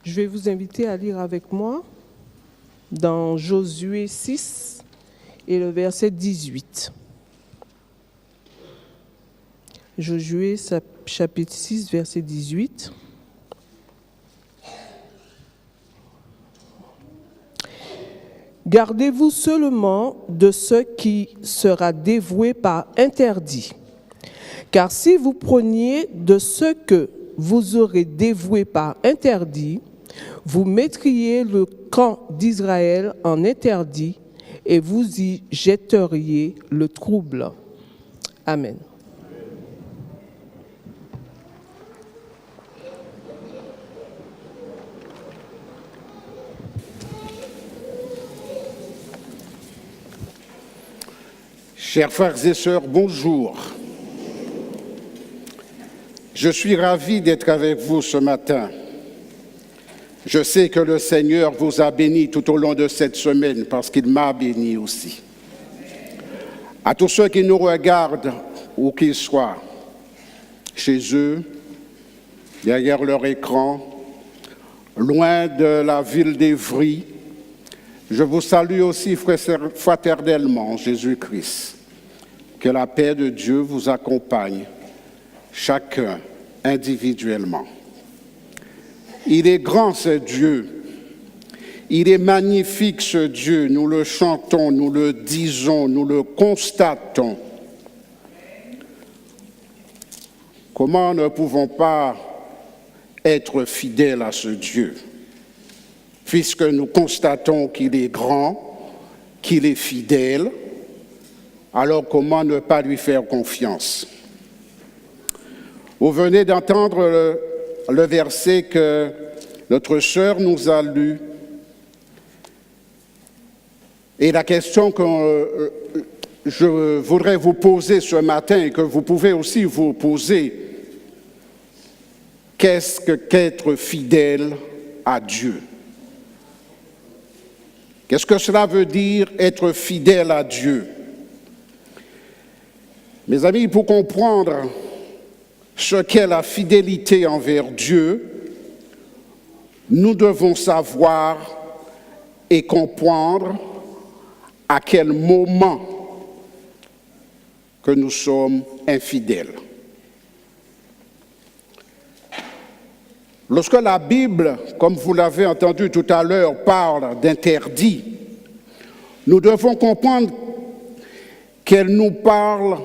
Je vais vous inviter à lire avec moi dans Josué 6 et le verset 18. Josué chapitre 6, verset 18. Gardez-vous seulement de ce qui sera dévoué par interdit. Car si vous preniez de ce que vous aurez dévoué par interdit, vous mettriez le camp d'Israël en interdit et vous y jetteriez le trouble. Amen. Chers frères et sœurs, bonjour. Je suis ravi d'être avec vous ce matin. Je sais que le Seigneur vous a béni tout au long de cette semaine parce qu'il m'a béni aussi. À tous ceux qui nous regardent, où qu'ils soient, chez eux, derrière leur écran, loin de la ville d'Évry, je vous salue aussi fraternellement, Jésus-Christ. Que la paix de Dieu vous accompagne, chacun individuellement. Il est grand ce Dieu, il est magnifique ce Dieu, nous le chantons, nous le disons, nous le constatons. Comment ne pouvons pas être fidèles à ce Dieu, puisque nous constatons qu'il est grand, qu'il est fidèle, alors comment ne pas lui faire confiance? Vous venez d'entendre le verset que notre sœur nous a lu. Et la question que je voudrais vous poser ce matin et que vous pouvez aussi vous poser, qu'est-ce qu'être fidèle à Dieu? Qu'est-ce que cela veut dire être fidèle à Dieu? Mes amis, pour comprendre ce qu'est la fidélité envers Dieu, nous devons savoir et comprendre à quel moment que nous sommes infidèles. Lorsque la Bible, comme vous l'avez entendu tout à l'heure, parle d'interdit, nous devons comprendre qu'elle nous parle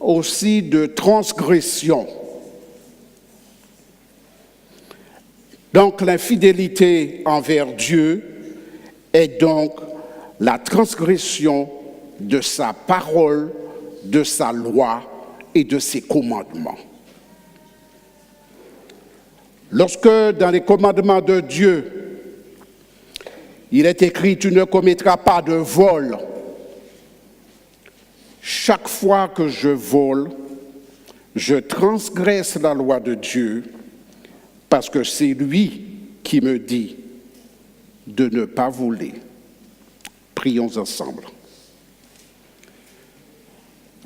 aussi de transgression. Donc l'infidélité envers Dieu est donc la transgression de sa parole, de sa loi et de ses commandements. Lorsque dans les commandements de Dieu, il est écrit « Tu ne commettras pas de vol », chaque fois que je vole, je transgresse la loi de Dieu parce que c'est lui qui me dit de ne pas voler. Prions ensemble.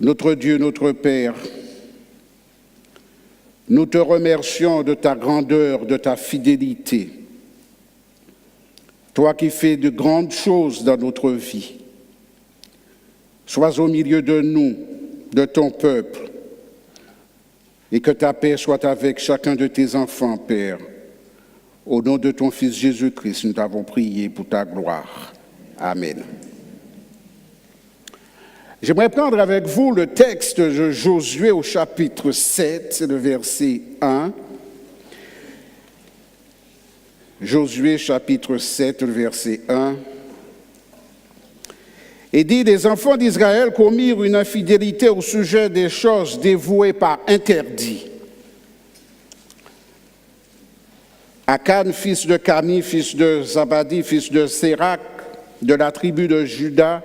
Notre Dieu, notre Père, nous te remercions de ta grandeur, de ta fidélité. Toi qui fais de grandes choses dans notre vie. Sois au milieu de nous, de ton peuple, et que ta paix soit avec chacun de tes enfants, Père. Au nom de ton Fils Jésus-Christ, nous t'avons prié pour ta gloire. Amen. J'aimerais prendre avec vous le texte de Josué au chapitre 7, le verset 1. Josué chapitre 7, le verset 1. Et dit, les enfants d'Israël commirent une infidélité au sujet des choses dévouées par interdit. Akan, fils de Kami, fils de Zabadi, fils de Sérac, de la tribu de Juda,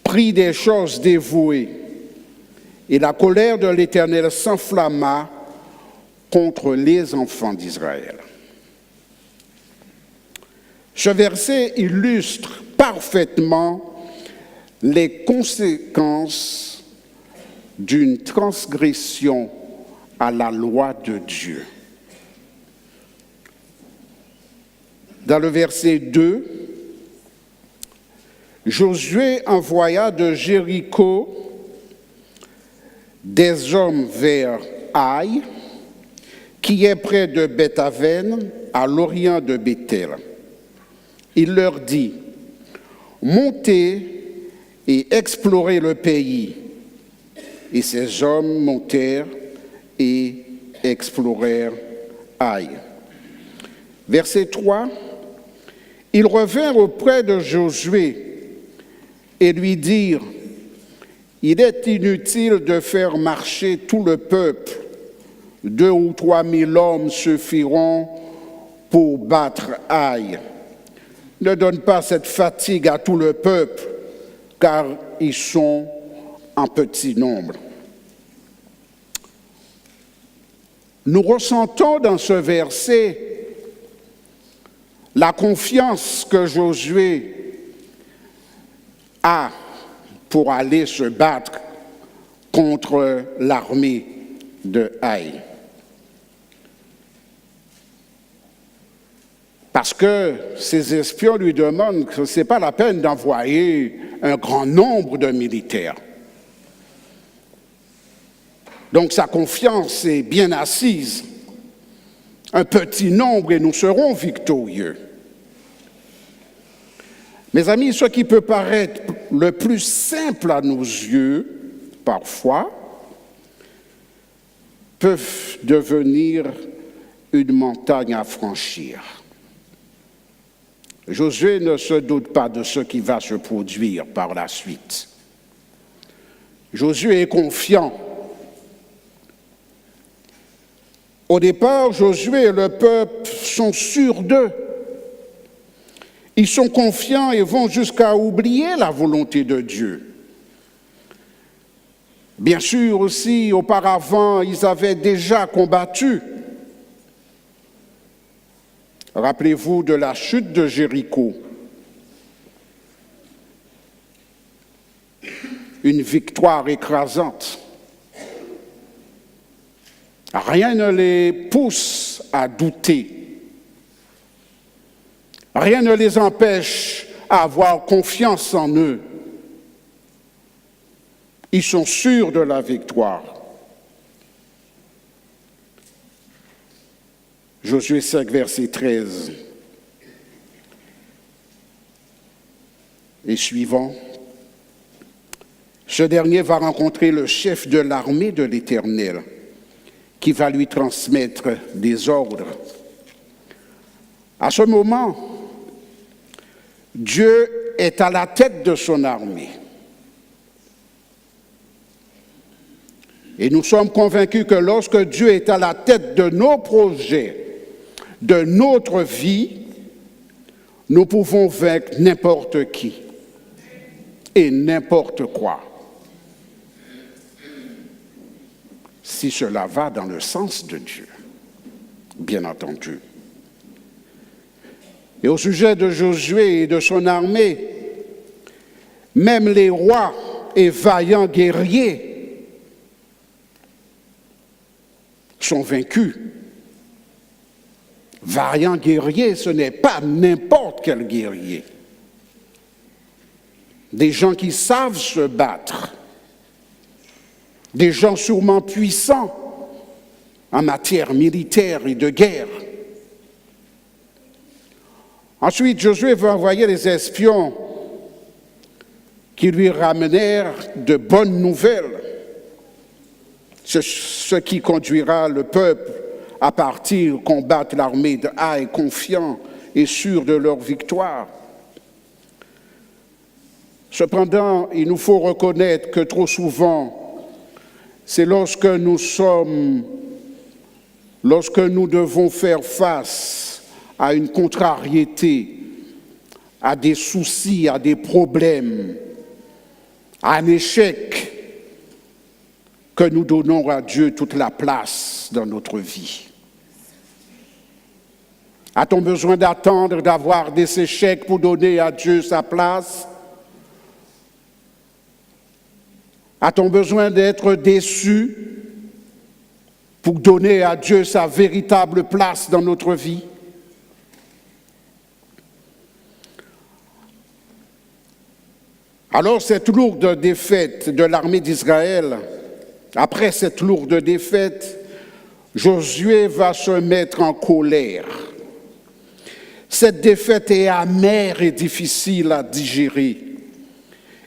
prit des choses dévouées, et la colère de l'Éternel s'enflamma contre les enfants d'Israël. Ce verset illustre parfaitement les conséquences d'une transgression à la loi de Dieu. dans le verset 2, Josué envoya de Jéricho des hommes vers Aï, qui est près de Beth-Aven, à l'orient de Béthel. Il leur dit, « Montez et explorez le pays. » Et ces hommes montèrent et explorèrent Aï. Verset 3, « Ils revinrent auprès de Josué et lui dirent, « Il est inutile de faire marcher tout le peuple. 2 ou 3 000 hommes suffiront pour battre Aï. Ne donne pas cette fatigue à tout le peuple, car ils sont en petit nombre. » Nous ressentons dans ce verset la confiance que Josué a pour aller se battre contre l'armée de Aï. Parce que ces espions lui demandent que ce n'est pas la peine d'envoyer un grand nombre de militaires. Donc sa confiance est bien assise. Un petit nombre et nous serons victorieux. Mes amis, ce qui peut paraître le plus simple à nos yeux, parfois, peuvent devenir une montagne à franchir. Josué ne se doute pas de ce qui va se produire par la suite. Josué est confiant. Au départ, Josué et le peuple sont sûrs d'eux. Ils sont confiants et vont jusqu'à oublier la volonté de Dieu. Bien sûr aussi, auparavant, ils avaient déjà combattu. Rappelez-vous de la chute de Jéricho. Une victoire écrasante. Rien ne les pousse à douter. Rien ne les empêche à avoir confiance en eux. Ils sont sûrs de la victoire. Josué 5, verset 13 et suivant. Ce dernier va rencontrer le chef de l'armée de l'Éternel, qui va lui transmettre des ordres. À ce moment, Dieu est à la tête de son armée. Et nous sommes convaincus que lorsque Dieu est à la tête de nos projets, de notre vie, nous pouvons vaincre n'importe qui et n'importe quoi, si cela va dans le sens de Dieu, bien entendu. Et au sujet de Josué et de son armée, même les rois et vaillants guerriers sont vaincus. Vaillant guerrier, ce n'est pas n'importe quel guerrier. Des gens qui savent se battre. Des gens sûrement puissants en matière militaire et de guerre. Ensuite, Josué va envoyer les espions qui lui ramenèrent de bonnes nouvelles, ce qui conduira le peuple à partir combattre l'armée de Aï, confiant et sûr de leur victoire. Cependant, il nous faut reconnaître que trop souvent, c'est lorsque nous devons faire face à une contrariété, à des soucis, à des problèmes, à un échec, que nous donnons à Dieu toute la place dans notre vie. A-t-on besoin d'attendre d'avoir des échecs pour donner à Dieu sa place? A-t-on besoin d'être déçu pour donner à Dieu sa véritable place dans notre vie? Alors cette lourde défaite de l'armée d'Israël, après cette lourde défaite, Josué va se mettre en colère. Cette défaite est amère et difficile à digérer.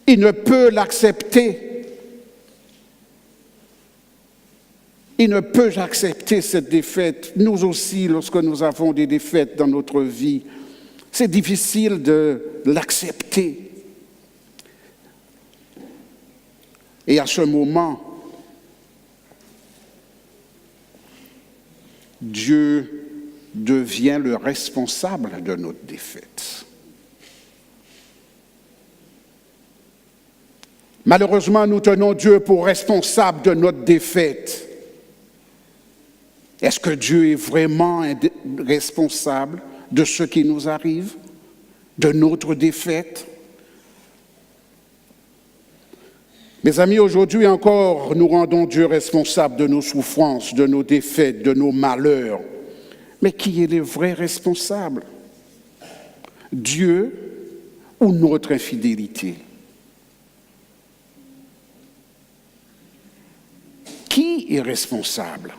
Il ne peut l'accepter. Il ne peut accepter cette défaite. Nous aussi, lorsque nous avons des défaites dans notre vie, c'est difficile de l'accepter. Et à ce moment, Dieu devient le responsable de notre défaite. Malheureusement, nous tenons Dieu pour responsable de notre défaite. Est-ce que Dieu est vraiment responsable de ce qui nous arrive, de notre défaite? Mes amis, aujourd'hui encore, nous rendons Dieu responsable de nos souffrances, de nos défaites, de nos malheurs. Mais qui est le vrai responsable? Dieu ou notre infidélité? Qui est responsable?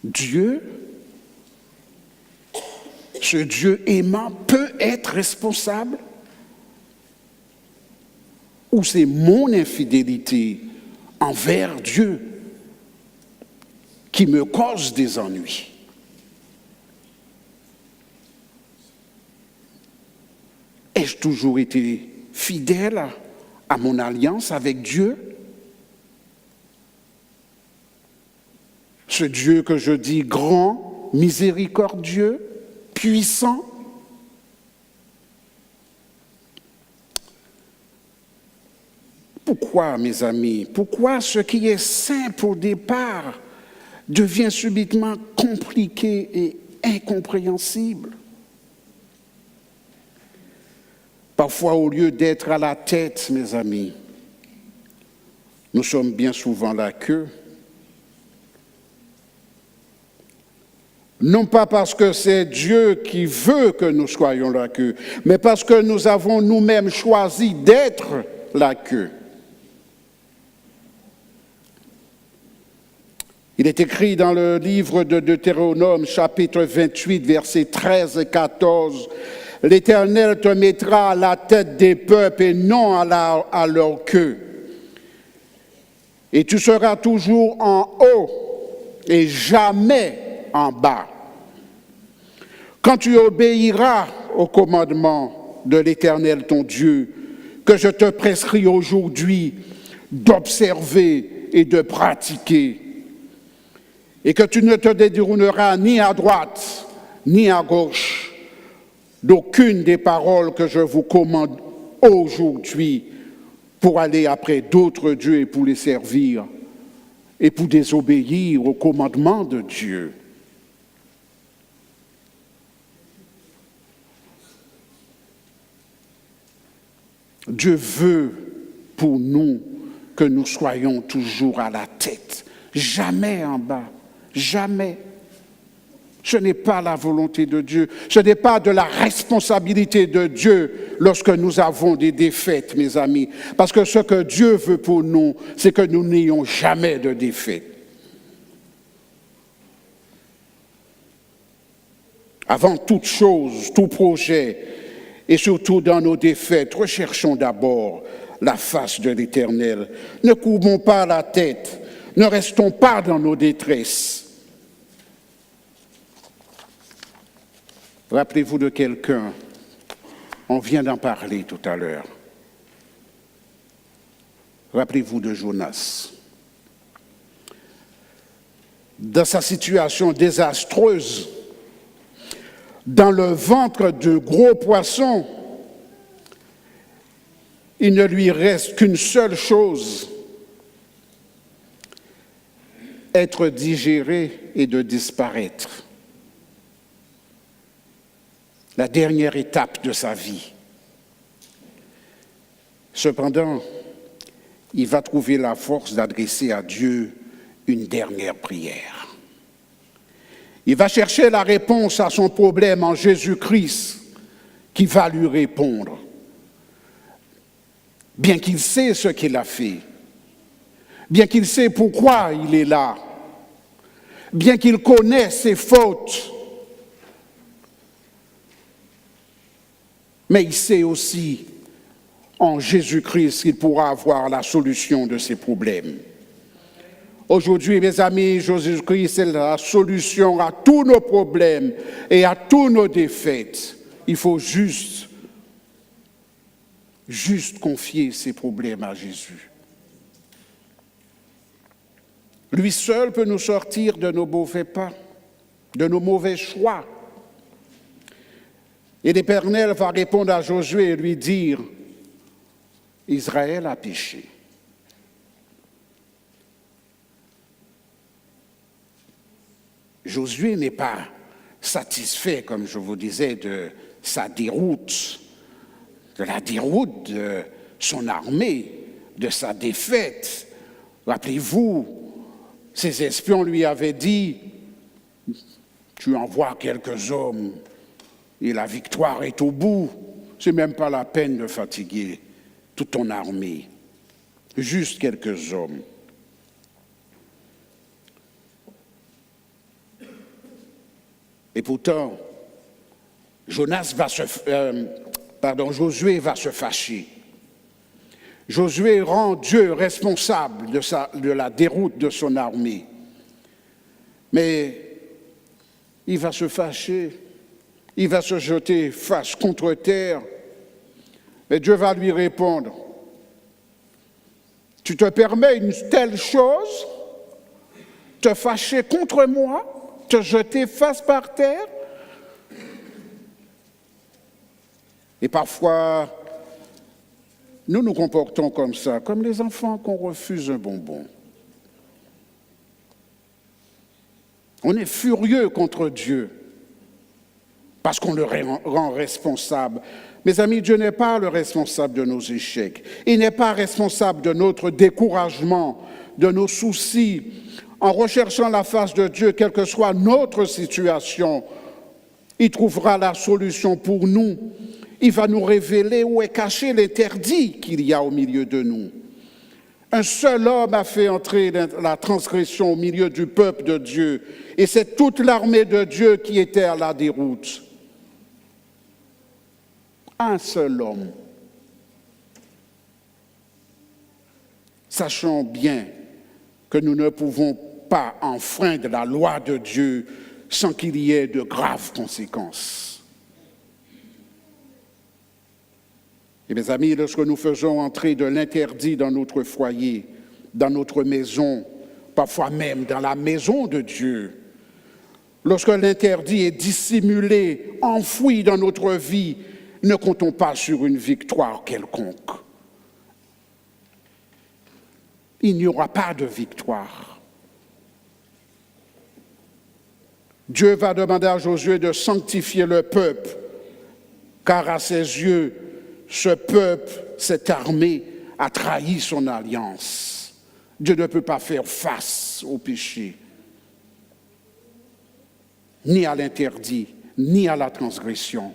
Dieu? Ce Dieu aimant peut être responsable? Ou c'est mon infidélité envers Dieu qui me cause des ennuis? Ai-je toujours été fidèle à mon alliance avec Dieu? Ce Dieu que je dis grand, miséricordieux, puissant. Pourquoi, mes amis, pourquoi ce qui est simple au départ devient subitement compliqué et incompréhensible? Parfois, au lieu d'être à la tête, mes amis, nous sommes bien souvent la queue. Non pas parce que c'est Dieu qui veut que nous soyons la queue, mais parce que nous avons nous-mêmes choisi d'être la queue. Il est écrit dans le livre de Deutéronome, chapitre 28, versets 13 et 14, « L'Éternel te mettra à la tête des peuples et non à leur queue. Et tu seras toujours en haut et jamais en bas. Quand tu obéiras au commandement de l'Éternel ton Dieu, que je te prescris aujourd'hui d'observer et de pratiquer, et que tu ne te détourneras ni à droite ni à gauche d'aucune des paroles que je vous commande aujourd'hui pour aller après d'autres dieux et pour les servir et pour désobéir au commandement de Dieu. Dieu veut pour nous que nous soyons toujours à la tête, jamais en bas. Jamais. Ce n'est pas la volonté de Dieu. Ce n'est pas de la responsabilité de Dieu lorsque nous avons des défaites, mes amis. Parce que ce que Dieu veut pour nous, c'est que nous n'ayons jamais de défaites. Avant toute chose, tout projet, et surtout dans nos défaites, recherchons d'abord la face de l'Éternel. Ne courbons pas la tête. Ne restons pas dans nos détresses. Rappelez-vous de quelqu'un, on vient d'en parler tout à l'heure. Rappelez-vous de Jonas. Dans sa situation désastreuse, dans le ventre de gros poissons, il ne lui reste qu'une seule chose, être digéré et de disparaître. La dernière étape de sa vie. Cependant, il va trouver la force d'adresser à Dieu une dernière prière. Il va chercher la réponse à son problème en Jésus-Christ qui va lui répondre. bien qu'il sait ce qu'il a fait, bien qu'il sait pourquoi il est là, bien qu'il connaît ses fautes, mais il sait aussi en Jésus-Christ qu'il pourra avoir la solution de ses problèmes. Aujourd'hui, mes amis, Jésus-Christ est la solution à tous nos problèmes et à tous nos défaites. Il faut juste confier ces problèmes à Jésus. Lui seul peut nous sortir de nos mauvais pas, de nos mauvais choix. Et l'Éternel va répondre à Josué et lui dire, Israël a péché. Josué n'est pas satisfait, comme je vous disais, de sa déroute, de la déroute de son armée, de sa défaite. Rappelez-vous, ses espions lui avaient dit, tu envoies quelques hommes et la victoire est au bout. Ce n'est même pas la peine de fatiguer toute ton armée. Juste quelques hommes. Et pourtant, Josué va se fâcher. Josué rend Dieu responsable de la déroute de son armée. Mais il va se fâcher, il va se jeter face contre terre. Et Dieu va lui répondre, tu te permets une telle chose, te fâcher contre moi, te jeter face par terre? Et parfois, nous nous comportons comme ça, comme les enfants qu'on refuse un bonbon. On est furieux contre Dieu parce qu'on le rend responsable. Mes amis, Dieu n'est pas le responsable de nos échecs. Il n'est pas responsable de notre découragement, de nos soucis. En recherchant la face de Dieu, quelle que soit notre situation, il trouvera la solution pour nous. Il va nous révéler où est caché l'interdit qu'il y a au milieu de nous. Un seul homme a fait entrer la transgression au milieu du peuple de Dieu, et c'est toute l'armée de Dieu qui était à la déroute. Un seul homme. Sachons bien que nous ne pouvons pas enfreindre la loi de Dieu sans qu'il y ait de graves conséquences. Et mes amis, lorsque nous faisons entrer de l'interdit dans notre foyer, dans notre maison, parfois même dans la maison de Dieu, lorsque l'interdit est dissimulé, enfoui dans notre vie, ne comptons pas sur une victoire quelconque. Il n'y aura pas de victoire. Dieu va demander à Josué de sanctifier le peuple, car à ses yeux, ce peuple, cette armée, a trahi son alliance. Dieu ne peut pas faire face au péché, ni à l'interdit, ni à la transgression.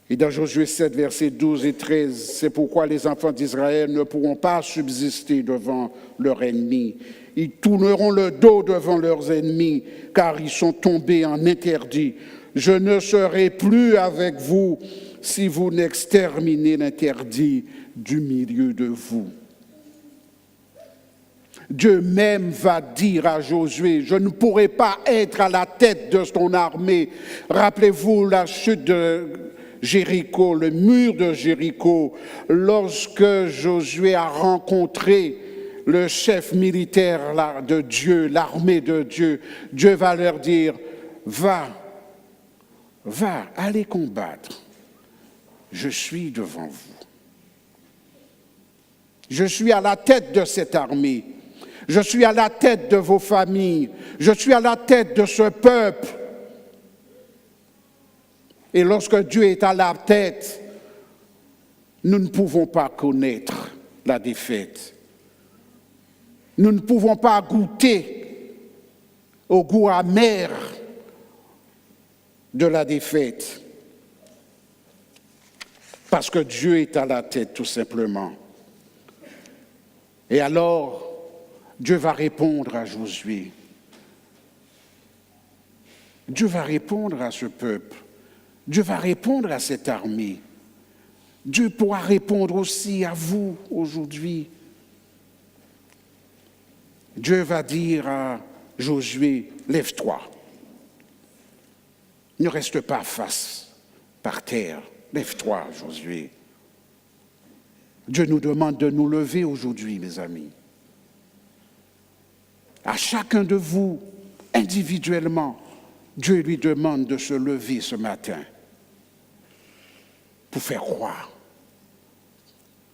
Et dans Josué 7, versets 12 et 13, c'est pourquoi les enfants d'Israël ne pourront pas subsister devant leur ennemi. Ils tourneront le dos devant leurs ennemis, car ils sont tombés en interdit. Je ne serai plus avec vous si vous n'exterminez l'interdit du milieu de vous. Dieu même va dire à Josué, je ne pourrai pas être à la tête de ton armée. Rappelez-vous la chute de Jéricho, le mur de Jéricho, lorsque Josué a rencontré le chef militaire de Dieu, l'armée de Dieu, Dieu va leur dire, va, allez combattre. Je suis devant vous. Je suis à la tête de cette armée. Je suis à la tête de vos familles. Je suis à la tête de ce peuple. Et lorsque Dieu est à la tête, nous ne pouvons pas connaître la défaite. Nous ne pouvons pas goûter au goût amer de la défaite. parce que Dieu est à la tête, tout simplement. Et alors, Dieu va répondre à Josué. Dieu va répondre à ce peuple. Dieu va répondre à cette armée. Dieu pourra répondre aussi à vous aujourd'hui. Dieu va dire à Josué, lève-toi. Ne reste pas face par terre. Lève-toi, Josué. Dieu nous demande de nous lever aujourd'hui, mes amis. À chacun de vous, individuellement, Dieu lui demande de se lever ce matin pour faire croire.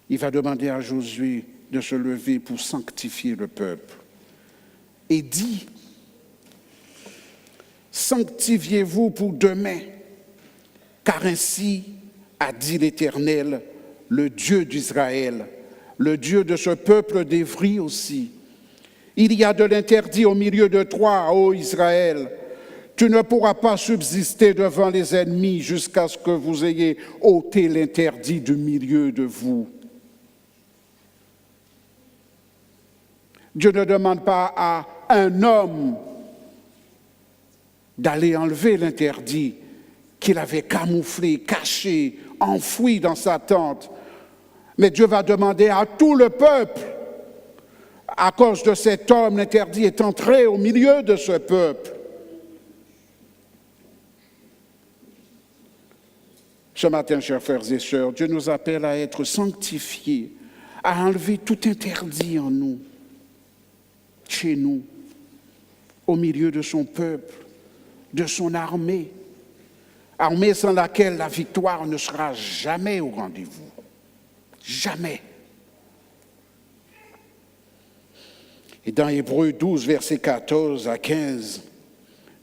Il va demander à Josué de se lever pour sanctifier le peuple. Et dit, sanctifiez-vous pour demain, car ainsi a dit l'Éternel, le Dieu d'Israël, le Dieu de ce peuple d'Évry aussi. Il y a de l'interdit au milieu de toi, ô Israël. Tu ne pourras pas subsister devant les ennemis jusqu'à ce que vous ayez ôté l'interdit du milieu de vous. Dieu ne demande pas à un homme d'aller enlever l'interdit qu'il avait camouflé, caché, enfoui dans sa tente. Mais Dieu va demander à tout le peuple. À cause de cet homme, l'interdit est entré au milieu de ce peuple. Ce matin, chers frères et sœurs, Dieu nous appelle à être sanctifiés, à enlever tout interdit en nous, chez nous, au milieu de son peuple, de son armée, armée sans laquelle la victoire ne sera jamais au rendez-vous. Jamais. Et dans Hébreux 12, versets 14 à 15,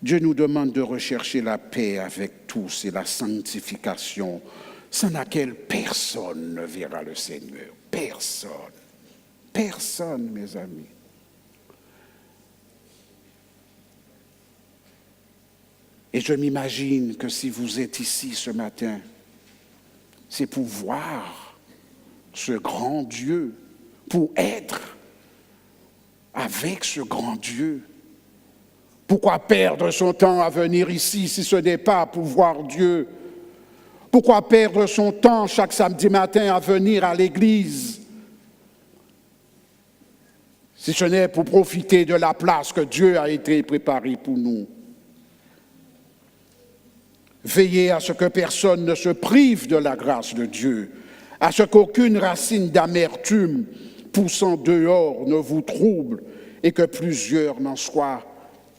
Dieu nous demande de rechercher la paix avec tous et la sanctification, sans laquelle personne ne verra le Seigneur. Personne. Personne, mes amis. Et je m'imagine que si vous êtes ici ce matin, c'est pour voir ce grand Dieu, pour être avec ce grand Dieu. Pourquoi perdre son temps à venir ici si ce n'est pas pour voir Dieu? Pourquoi perdre son temps chaque samedi matin à venir à l'église si ce n'est pour profiter de la place que Dieu a été préparée pour nous? Veillez à ce que personne ne se prive de la grâce de Dieu, à ce qu'aucune racine d'amertume poussant dehors ne vous trouble et que plusieurs n'en soient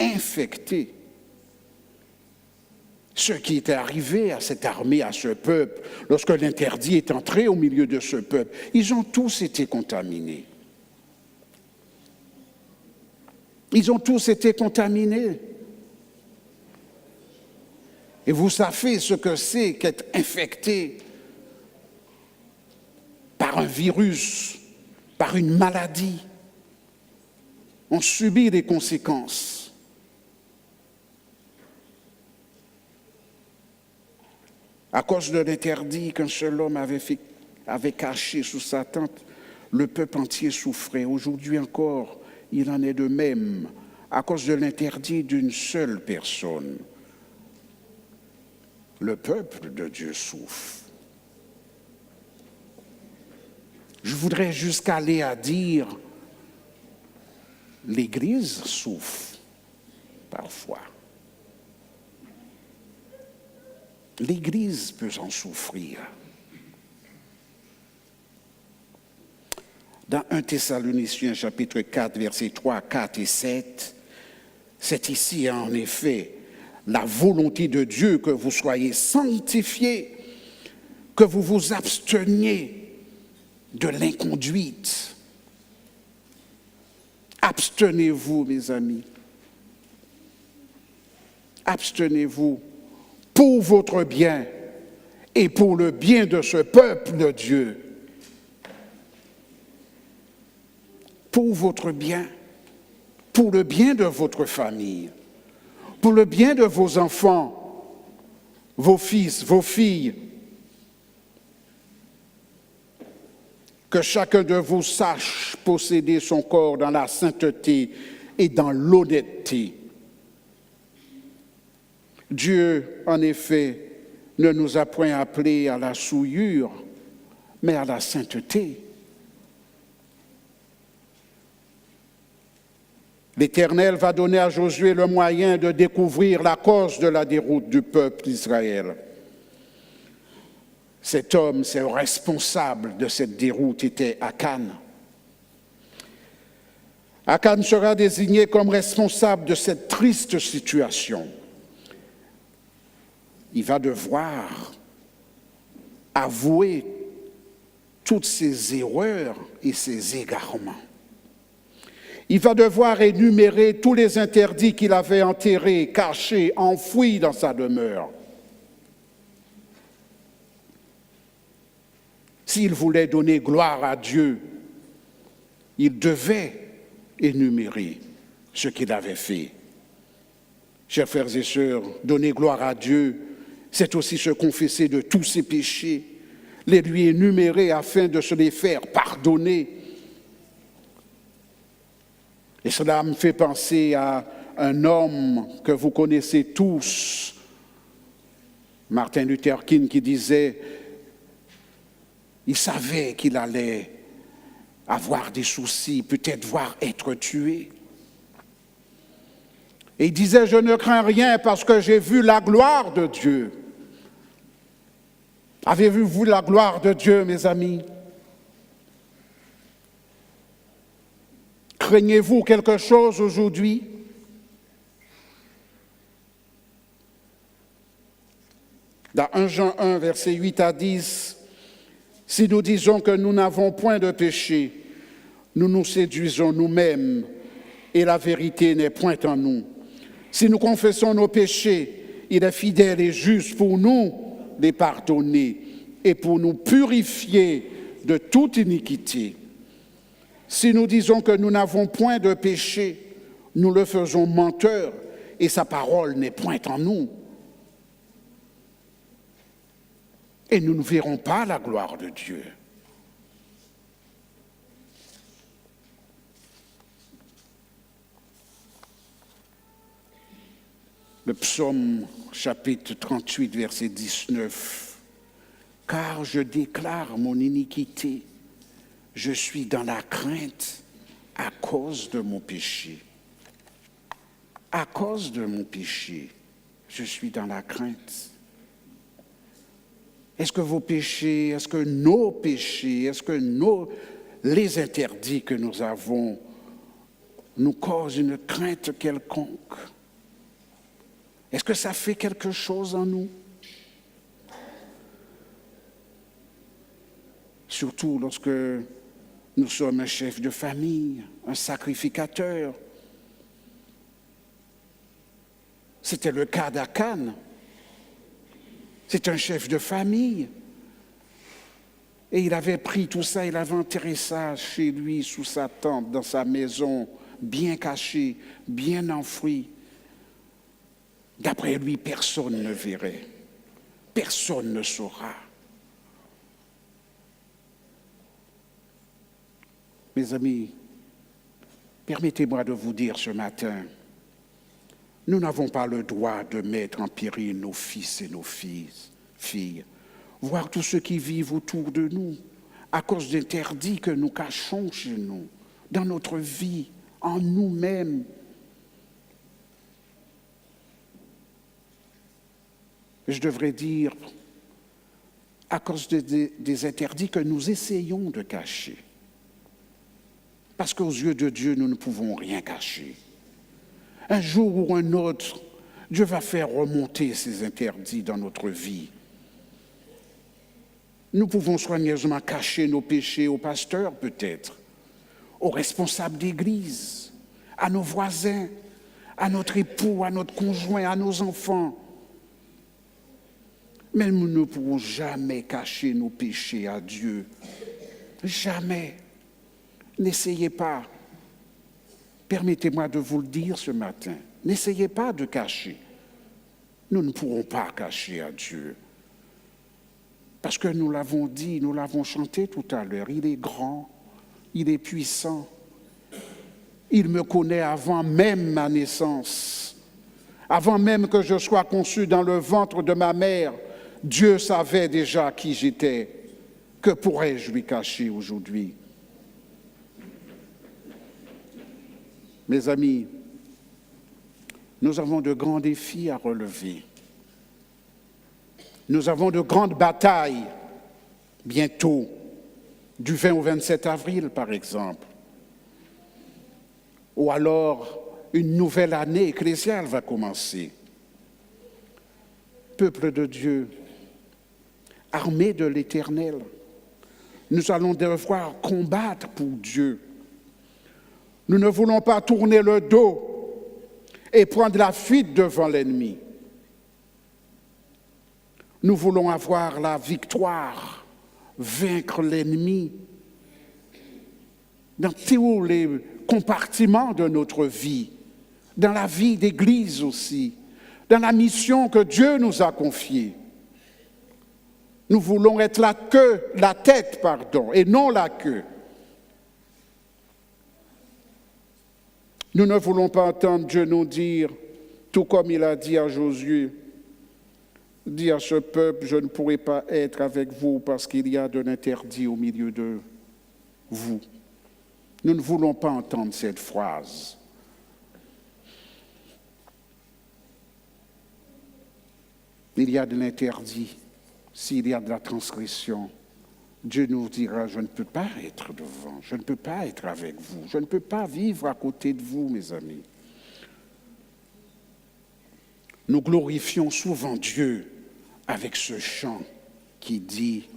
infectés. Ce qui est arrivé à cette armée, à ce peuple, lorsque l'interdit est entré au milieu de ce peuple, ils ont tous été contaminés. Ils ont tous été contaminés. Et vous savez ce que c'est qu'être infecté par un virus, par une maladie. On subit les conséquences. À cause de l'interdit qu'un seul homme avait caché sous sa tente, le peuple entier souffrait. Aujourd'hui encore, il en est de même, à cause de l'interdit d'une seule personne. Le peuple de Dieu souffre. Je voudrais jusqu'à aller à dire, l'Église souffre parfois. L'Église peut en souffrir. Dans 1 Thessaloniciens chapitre 4, versets 3, 4 et 7, c'est ici en effet la volonté de Dieu que vous soyez sanctifiés, que vous vous absteniez de l'inconduite. Abstenez-vous, mes amis. Abstenez-vous pour votre bien et pour le bien de ce peuple de Dieu. Pour votre bien, pour le bien de votre famille, pour le bien de vos enfants, vos fils, vos filles. que chacun de vous sache posséder son corps dans la sainteté et dans l'honnêteté. Dieu, en effet, ne nous a point appelés à la souillure, mais à la sainteté. L'Éternel va donner à Josué le moyen de découvrir la cause de la déroute du peuple d'Israël. Cet homme, c'est le responsable de cette déroute, était Akan. Akan sera désigné comme responsable de cette triste situation. Il va devoir avouer toutes ses erreurs et ses égarements. Il va devoir énumérer tous les interdits qu'il avait enterrés, cachés, enfouis dans sa demeure. S'il voulait donner gloire à Dieu, il devait énumérer ce qu'il avait fait. Chers frères et sœurs, donner gloire à Dieu, c'est aussi se confesser de tous ses péchés, les lui énumérer afin de se les faire pardonner. Et cela me fait penser à un homme que vous connaissez tous, Martin Luther King, qui disait, il savait qu'il allait avoir des soucis, peut-être voire être tué. Et il disait, je ne crains rien parce que j'ai vu la gloire de Dieu. Avez-vous vu la gloire de Dieu, mes amis? Craignez-vous quelque chose aujourd'hui? Dans 1 Jean 1, versets 8 à 10, si nous disons que nous n'avons point de péché, nous nous séduisons nous-mêmes et la vérité n'est point en nous. Si nous confessons nos péchés, il est fidèle et juste pour nous les pardonner et pour nous purifier de toute iniquité. Si nous disons que nous n'avons point de péché, nous le faisons menteur et sa parole n'est point en nous. Et nous ne verrons pas la gloire de Dieu. Le psaume chapitre 38, verset 19. « Car je déclare mon iniquité, je suis dans la crainte à cause de mon péché. » À cause de mon péché, je suis dans la crainte. Est-ce que vos péchés, est-ce que nos péchés, est-ce que les interdits que nous avons nous causent une crainte quelconque? Est-ce que ça fait quelque chose en nous? Surtout lorsque nous sommes un chef de famille, un sacrificateur. C'était le cas d'Akan. C'est un chef de famille. Et il avait pris tout ça, il avait enterré ça chez lui, sous sa tente, dans sa maison, bien caché, bien enfoui. D'après lui, personne ne verrait. Personne ne saura. Mes amis, permettez-moi de vous dire ce matin, nous n'avons pas le droit de mettre en péril nos fils et nos filles, voire tous ceux qui vivent autour de nous, à cause d'interdits que nous cachons chez nous, dans notre vie, en nous-mêmes. Je devrais dire, à cause des interdits que nous essayons de cacher. Parce qu'aux yeux de Dieu, nous ne pouvons rien cacher. Un jour ou un autre, Dieu va faire remonter ces interdits dans notre vie. Nous pouvons soigneusement cacher nos péchés aux pasteurs peut-être, aux responsables d'église, à nos voisins, à notre époux, à notre conjoint, à nos enfants. Mais nous ne pourrons jamais cacher nos péchés à Dieu. Jamais. N'essayez pas. Permettez-moi de vous le dire ce matin. N'essayez pas de cacher. Nous ne pourrons pas cacher à Dieu. Parce que nous l'avons dit, nous l'avons chanté tout à l'heure, il est grand, il est puissant. Il me connaît avant même ma naissance. Avant même que je sois conçu dans le ventre de ma mère, Dieu savait déjà qui j'étais. Que pourrais-je lui cacher aujourd'hui? Mes amis, nous avons de grands défis à relever. Nous avons de grandes batailles, bientôt, du 20 au 27 avril, par exemple. Ou alors, une nouvelle année ecclésiale va commencer. Peuple de Dieu, armée de l'Éternel, nous allons devoir combattre pour Dieu. Nous ne voulons pas tourner le dos et prendre la fuite devant l'ennemi. Nous voulons avoir la victoire, vaincre l'ennemi dans tous les compartiments de notre vie, dans la vie d'Église aussi, dans la mission que Dieu nous a confiée. Nous voulons être la tête, et non la queue. Nous ne voulons pas entendre Dieu nous dire, tout comme il a dit à Josué, dit à ce peuple, je ne pourrai pas être avec vous parce qu'il y a de l'interdit au milieu de vous. Nous ne voulons pas entendre cette phrase. Il y a de l'interdit, s'il y a de la transgression. Dieu nous dira, je ne peux pas être devant, je ne peux pas être avec vous, je ne peux pas vivre à côté de vous, mes amis. Nous glorifions souvent Dieu avec ce chant qui dit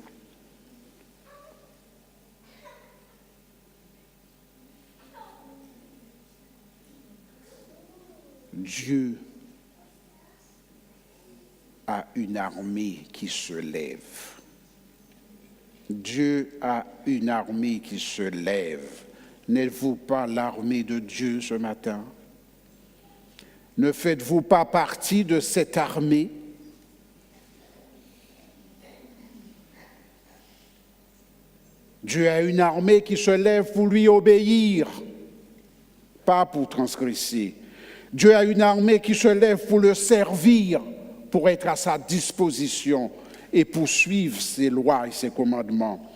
Dieu a une armée qui se lève. Dieu a une armée qui se lève. N'êtes-vous pas l'armée de Dieu ce matin? Ne faites-vous pas partie de cette armée? Dieu a une armée qui se lève pour lui obéir, pas pour transgresser. Dieu a une armée qui se lève pour le servir, pour être à sa disposition et pour suivre ses lois et ses commandements.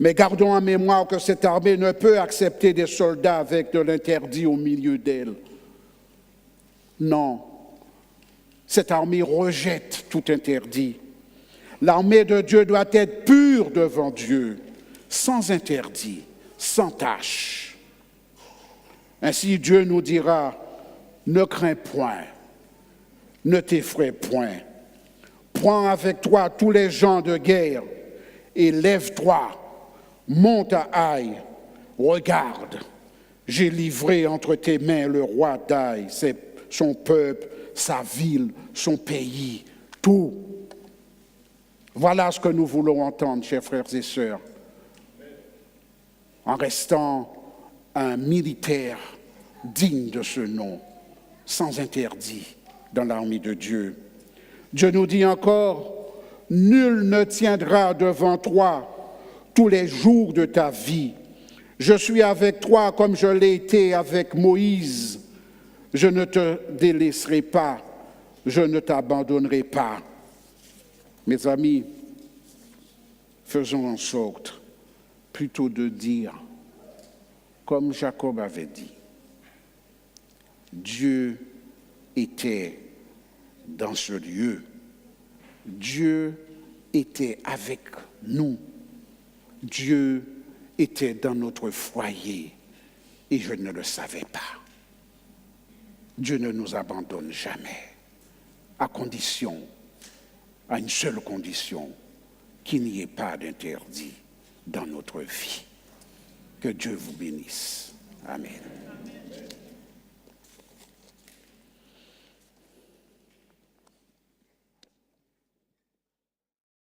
Mais gardons en mémoire que cette armée ne peut accepter des soldats avec de l'interdit au milieu d'elle. Non, cette armée rejette tout interdit. L'armée de Dieu doit être pure devant Dieu, sans interdit, sans tache. Ainsi Dieu nous dira, ne crains point, ne t'effraie point. Prends avec toi tous les gens de guerre et lève-toi, monte à Haï, regarde, j'ai livré entre tes mains le roi d'Haï, son peuple, sa ville, son pays, tout. Voilà ce que nous voulons entendre, chers frères et sœurs, en restant un militaire digne de ce nom, sans interdit dans l'armée de Dieu. Dieu nous dit encore, nul ne tiendra devant toi tous les jours de ta vie. Je suis avec toi comme je l'ai été avec Moïse. Je ne te délaisserai pas, je ne t'abandonnerai pas. Mes amis, faisons en sorte plutôt de dire, comme Jacob avait dit, Dieu était dans ce lieu. Dieu était avec nous. Dieu était dans notre foyer et je ne le savais pas. Dieu ne nous abandonne jamais, à une seule condition, qu'il n'y ait pas d'interdit dans notre vie. Que Dieu vous bénisse. Amen.